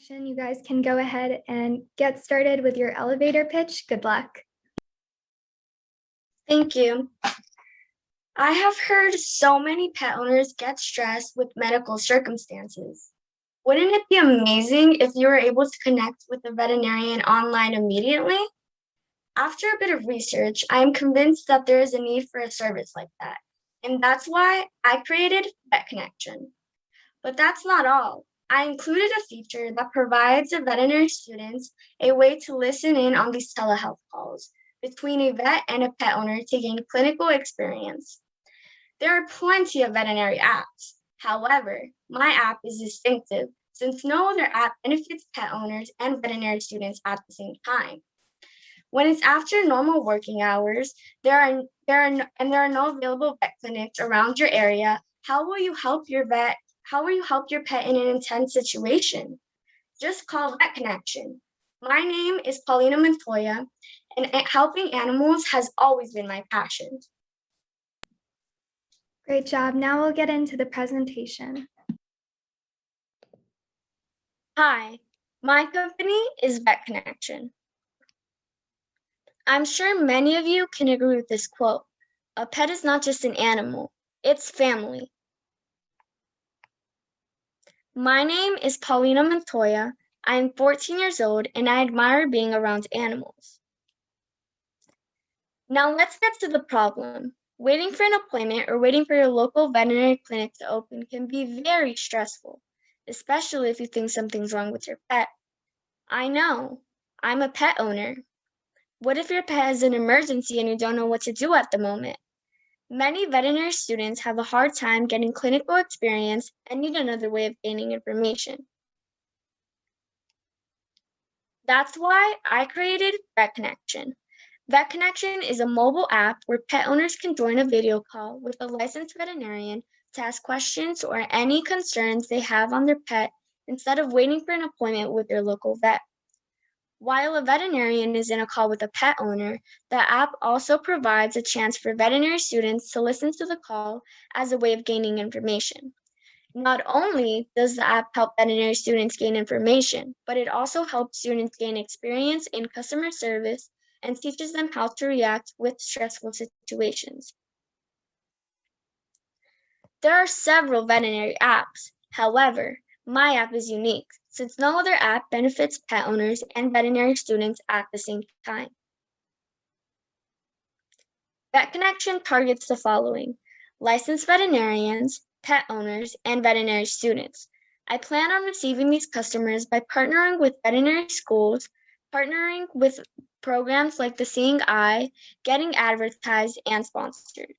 You guys can go ahead and get started with your elevator pitch. Good luck. Thank you. I have heard so many pet owners get stressed with medical circumstances. Wouldn't it be amazing if you were able to connect with a veterinarian online immediately? After a bit of research, I am convinced that there is a need for a service like that. And that's why I created Vet Connection. But that's not all. I included a feature that provides the veterinary students a way to listen in on these telehealth calls between a vet and a pet owner to gain clinical experience. There are plenty of veterinary apps. However, my app is distinctive since no other app benefits pet owners and veterinary students at the same time. When it's after normal working hours, there are no available vet clinics around your area. How will you help your vet? How will you help your pet in an intense situation? Just call Vet Connection. My name is Paulina Montoya, and helping animals has always been my passion. Great job. Now we'll get into the presentation. Hi, my company is Vet Connection. I'm sure many of you can agree with this quote. A pet is not just an animal, it's family. My name is Paulina Montoya. I'm 14 years old and I admire being around animals. Now let's get to the problem. Waiting for an appointment or waiting for your local veterinary clinic to open can be very stressful, especially if you think something's wrong with your pet. I know, I'm a pet owner. What if your pet has an emergency and you don't know what to do at the moment? Many veterinary students have a hard time getting clinical experience and need another way of gaining information. That's why I created Vet Connection. Vet Connection is a mobile app where pet owners can join a video call with a licensed veterinarian to ask questions or any concerns they have on their pet instead of waiting for an appointment with their local vet. While a veterinarian is in a call with a pet owner, the app also provides a chance for veterinary students to listen to the call as a way of gaining information. Not only does the app help veterinary students gain information, but it also helps students gain experience in customer service and teaches them how to react with stressful situations. There are several veterinary apps. However, my app is unique since no other app benefits pet owners and veterinary students at the same time. Vet Connection targets the following: licensed veterinarians, pet owners, and veterinary students. I plan on receiving these customers by partnering with veterinary schools, partnering with programs like the Seeing Eye, getting advertised, and sponsored.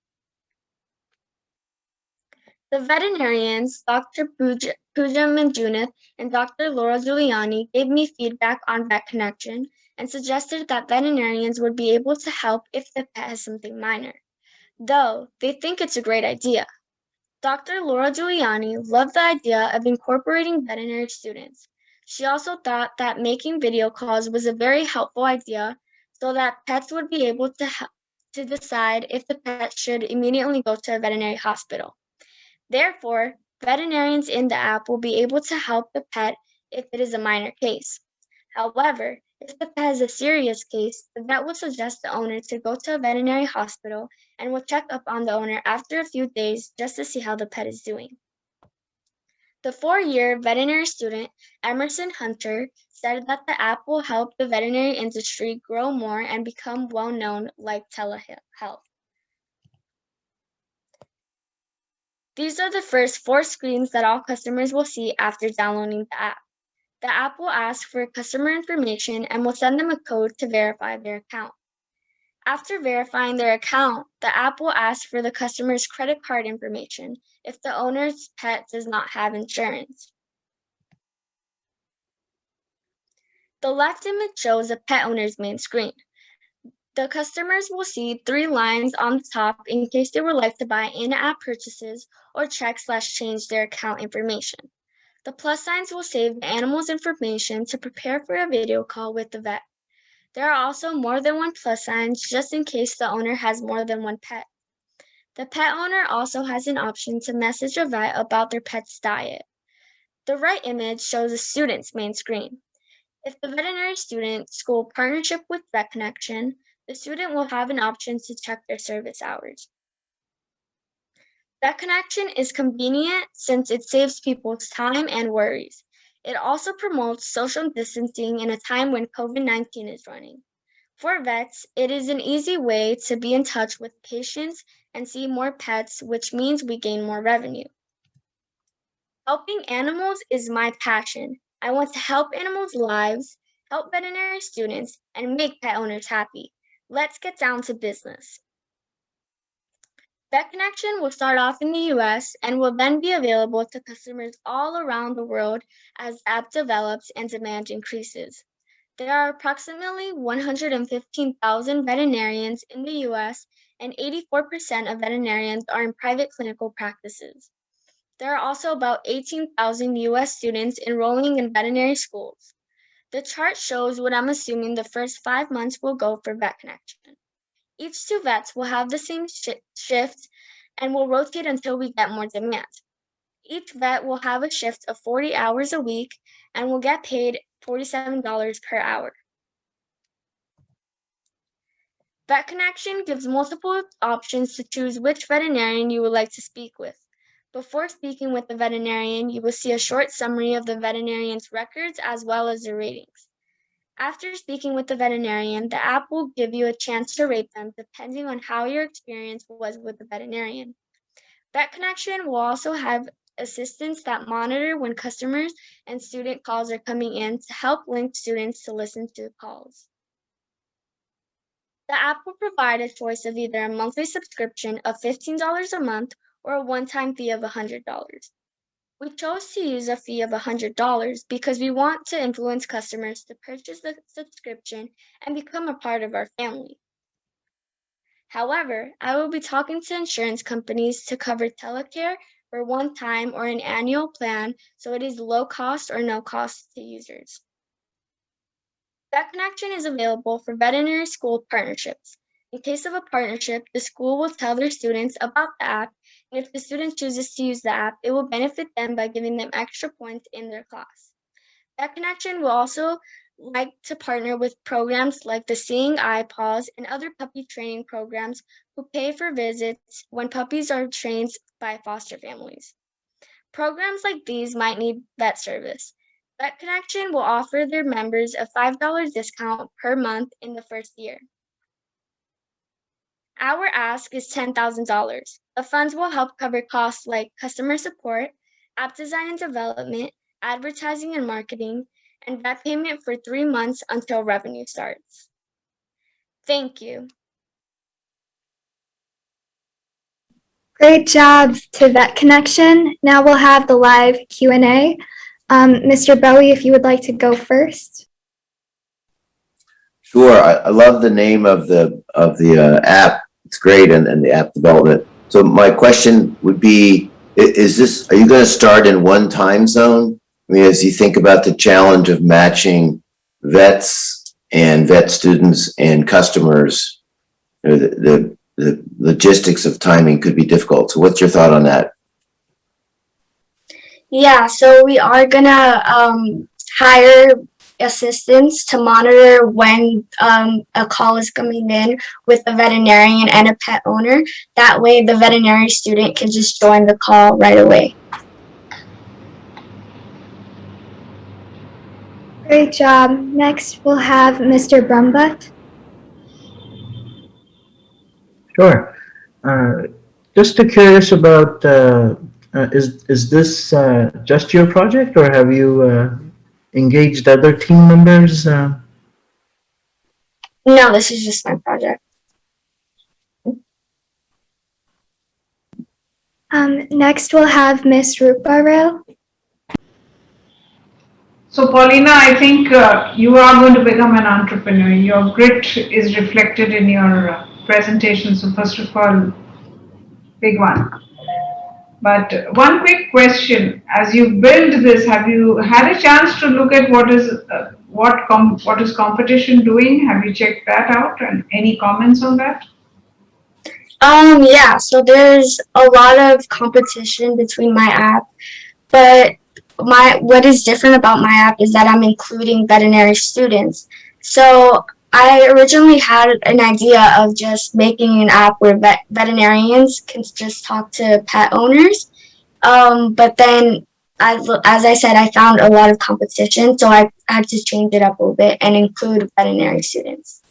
The veterinarians, Dr. Pooja Manjunath and Dr. Laura Giuliani, gave me feedback on Vet Connection and suggested that veterinarians would be able to help if the pet has something minor, though they think it's a great idea. Dr. Laura Giuliani loved the idea of incorporating veterinary students. She also thought that making video calls was a very helpful idea so that pets would be able to decide if the pet should immediately go to a veterinary hospital. Therefore, veterinarians in the app will be able to help the pet if it is a minor case. However, if the pet has a serious case, the vet will suggest the owner to go to a veterinary hospital and will check up on the owner after a few days just to see how the pet is doing. The 4-year veterinary student, Emerson Hunter, said that the app will help the veterinary industry grow more and become well-known like telehealth. These are the first 4 screens that all customers will see after downloading the app. The app will ask for customer information and will send them a code to verify their account. After verifying their account, the app will ask for the customer's credit card information if the owner's pet does not have insurance. The left image shows a pet owner's main screen. The customers will see 3 lines on the top in case they would like to buy in-app purchases or check/change their account information. The plus signs will save the animal's information to prepare for a video call with the vet. There are also more than one plus signs just in case the owner has more than one pet. The pet owner also has an option to message a vet about their pet's diet. The right image shows a student's main screen. If the veterinary student school partnership with Vet Connection, the student will have an option to check their service hours. Vet Connection is convenient since it saves people's time and worries. It also promotes social distancing in a time when COVID-19 is running. For vets, it is an easy way to be in touch with patients and see more pets, which means we gain more revenue. Helping animals is my passion. I want to help animals' lives, help veterinary students, and make pet owners happy. Let's get down to business. Vet Connection will start off in the US and will then be available to customers all around the world as the app develops and demand increases. There are approximately 115,000 veterinarians in the US, and 84% of veterinarians are in private clinical practices. There are also about 18,000 US students enrolling in veterinary schools. The chart shows what I'm assuming the first 5 months will go for Vet Connection. Each two vets will have the same shift and will rotate until we get more demand. Each vet will have a shift of 40 hours a week and will get paid $47 per hour. Vet Connection gives multiple options to choose which veterinarian you would like to speak with. Before speaking with the veterinarian, you will see a short summary of the veterinarian's records as well as their ratings. After speaking with the veterinarian, the app will give you a chance to rate them depending on how your experience was with the veterinarian. Vet Connection will also have assistants that monitor when customers and student calls are coming in to help link students to listen to the calls. The app will provide a choice of either a monthly subscription of $15 a month or a one-time fee of $100. We chose to use a fee of $100 because we want to influence customers to purchase the subscription and become a part of our family. However, I will be talking to insurance companies to cover telecare for one time or an annual plan, so it is low cost or no cost to users. Vet Connection is available for veterinary school partnerships. In case of a partnership, the school will tell their students about the app, and if the student chooses to use the app, it will benefit them by giving them extra points in their class. Vet Connection will also like to partner with programs like the Seeing Eye Paws and other puppy training programs who pay for visits when puppies are trained by foster families. Programs like these might need vet service. Vet Connection will offer their members a $5 discount per month in the first year. Our ask is $10,000. The funds will help cover costs like customer support, app design and development, advertising and marketing, and vet payment for 3 months until revenue starts. Thank you. Great job to Vet Connection. Now we'll have the live Q&A. Mr. Bowie, if you would like to go first. Sure, I love the name of the app. It's great, and the app development. So my question would be: are you going to start in one time zone? I mean, as you think about the challenge of matching vets and vet students and customers, you know, the logistics of timing could be difficult. So what's your thought on that? Yeah, so we are gonna hire assistants to monitor when a call is coming in with a veterinarian and a pet owner. That way the veterinary student can just join the call right away. Great job. Next, we'll have Mr. Brumbutt. Sure. Just curious about, is this just your project, or have you engaged other team members? No, this is just my project. Next, we'll have Miss Ruparo. So Paulina, I think you are going to become an entrepreneur. Your grit is reflected in your presentation. So first of all, big one. But one quick question: as you build this, have you had a chance to look at what is competition doing? Have you checked that out? And any comments on that? Yeah, so there's a lot of competition between my app, but what is different about my app is that I'm including veterinary students. So I originally had an idea of just making an app where veterinarians can just talk to pet owners. But then, as I said, I found a lot of competition, so I had to change it up a little bit and include veterinary students.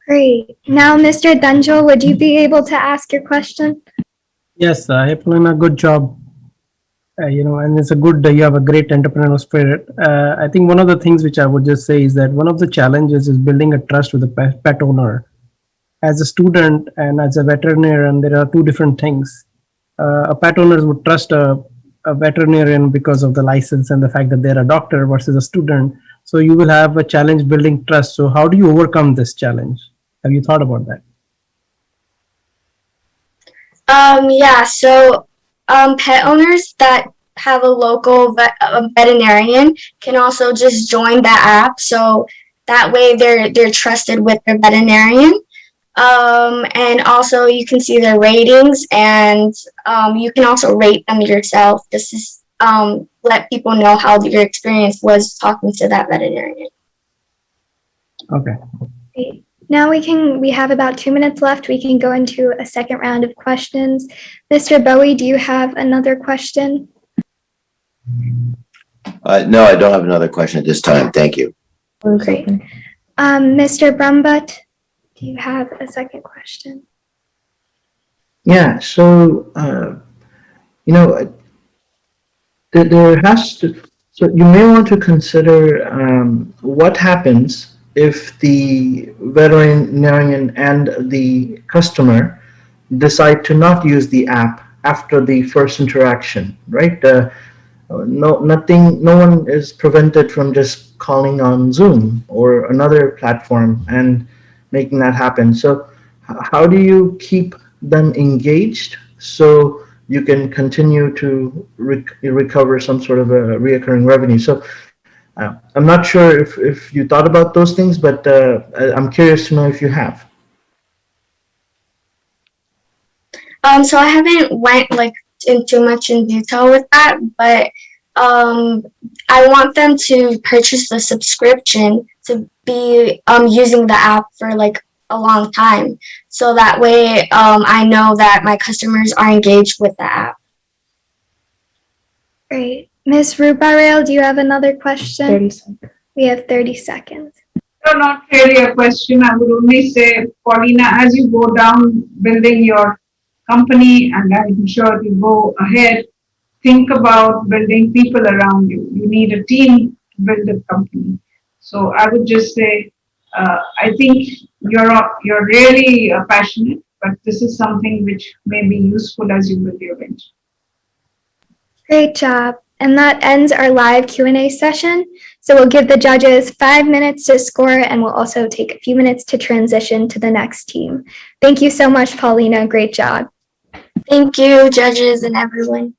Great. Now, Mr. Dunjul, would you be able to ask your question? Yes, hey, Paulina, good job. And it's a good, you have a great entrepreneurial spirit. I think one of the things which I would just say is that one of the challenges is building a trust with the pet owner. As a student and as a veterinarian, there are two different things. A pet owner would trust a veterinarian because of the license and the fact that they're a doctor versus a student. So you will have a challenge building trust. So how do you overcome this challenge? Have you thought about that? Yeah, so pet owners that have a local veterinarian can also just join the app. So that way they're trusted with their veterinarian. And also you can see their ratings, and you can also rate them yourself just to let people know how your experience was talking to that veterinarian. Okay. Great. Now we have about 2 minutes left. We can go into a second round of questions. Mr. Bowie, do you have another question? No, I don't have another question at this time. Thank you. Great. Mr. Brumbut, do you have a second question? Yeah, so, there has to, so you may want to consider what happens if the veterinarian and the customer decide to not use the app after the first interaction, right? No one is prevented from just calling on Zoom or another platform and making that happen. So how do you keep them engaged so you can continue to recover some sort of a reoccurring revenue? So I'm not sure if you thought about those things, but I'm curious to know if you have. So I haven't went in too much in detail with that, but I want them to purchase the subscription to be using the app for a long time. So that way I know that my customers are engaged with the app. Great. Ms. Rubarel, do you have another question? 30 seconds. We have 30 seconds. No, not really a question. I would only say, Paulina, as you go down building your company, and I'm sure you go ahead, think about building people around you. You need a team to build a company. So I would just say, I think you're really passionate, but this is something which may be useful as you build your venture. Great job. And that ends our live Q&A session. So we'll give the judges 5 minutes to score, and we'll also take a few minutes to transition to the next team. Thank you so much, Paulina. Great job. Thank you, judges and everyone.